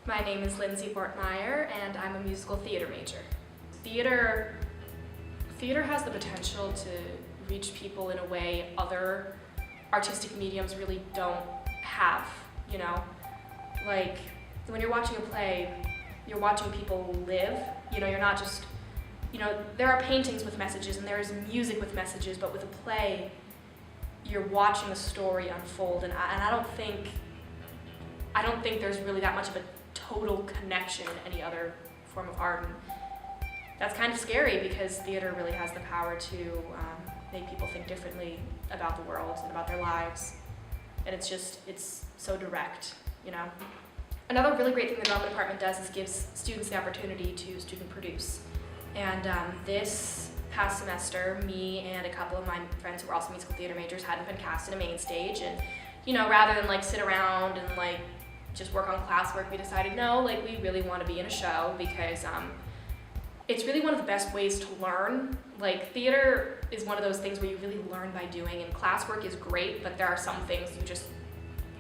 My name is Lindsay Ortemeyer, and I'm a musical theater major. Theater has the potential to reach people in a way other artistic mediums really don't have, you know? Like, when you're watching a play, you're watching people live, you know, you're not just, you know, there are paintings with messages and there is music with messages, but with a play, you're watching a story unfold, and I don't think there's really that much of a total connection in any other form of art. And that's kind of scary because theater really has the power to make people think differently about the world and about their lives. And it's so direct, you know. Another really great thing the drama department does is gives students the opportunity to student produce. And this past semester, me and a couple of my friends who were also musical theater majors hadn't been cast in a main stage, and you know, rather than like sit around and like just work on classwork, we decided no, like we really want to be in a show because it's really one of the best ways to learn. Like theater is one of those things where you really learn by doing, and classwork is great, but there are some things you just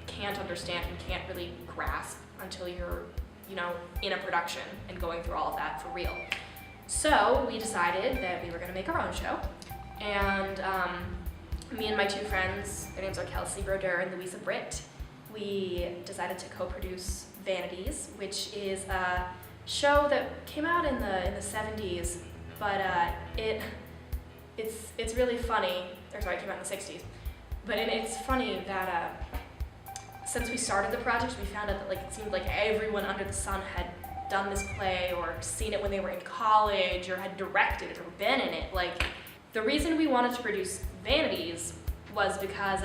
can't understand and can't really grasp until you're, you know, in a production and going through all of that for real. So we decided that we were going to make our own show, and me and my two friends, their names are Kelsey Broder and Louisa Britt, we decided to co-produce Vanities, which is a show that came out in the 70s, but it's really funny, or sorry, it came out in the 60s, but it's funny that since we started the project, we found out that like it seemed like everyone under the sun had done this play or seen it when they were in college or had directed it or been in it. Like, the reason we wanted to produce Vanities was because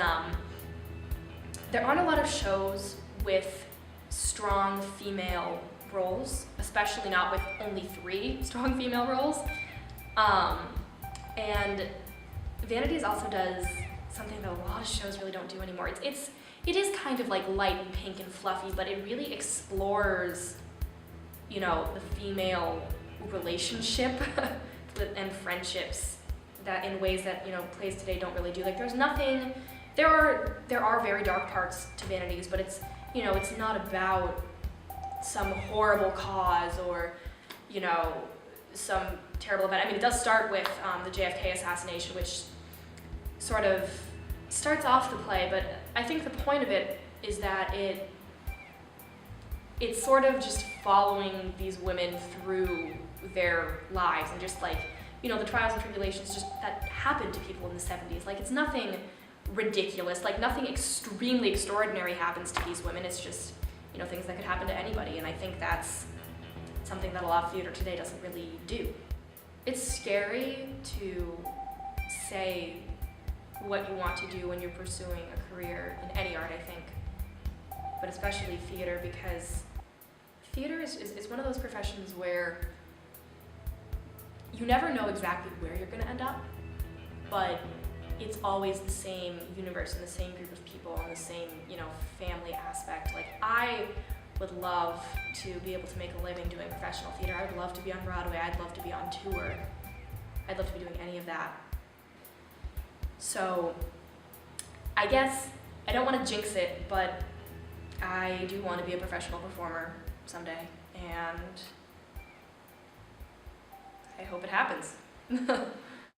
there aren't a lot of shows with strong female roles, especially not with only 3 strong female roles. And Vanities also does something that a lot of shows really don't do anymore. It is kind of like light and pink and fluffy, but it really explores, you know, the female relationship and friendships that in ways that, you know, plays today don't really do. Like there are very dark parts to Vanities, but it's, you know, it's not about some horrible cause or, you know, some terrible event. I mean, it does start with the JFK assassination, which sort of starts off the play, but I think the point of it is that it's sort of just following these women through their lives and just like, you know, the trials and tribulations just that happened to people in the 70s. Like, it's nothing ridiculous, like nothing extremely extraordinary happens to these women. It's just, you know, things that could happen to anybody, and I think that's something that a lot of theater today doesn't really do. It's scary to say what you want to do when you're pursuing a career in any art, I think, but especially theater, because theater is one of those professions where you never know exactly where you're going to end up, but it's always the same universe and the same group of people and the same, you know, family aspect. Like, I would love to be able to make a living doing professional theater. I would love to be on Broadway. I'd love to be on tour. I'd love to be doing any of that. So I guess I don't want to jinx it, but I do want to be a professional performer someday, and I hope it happens.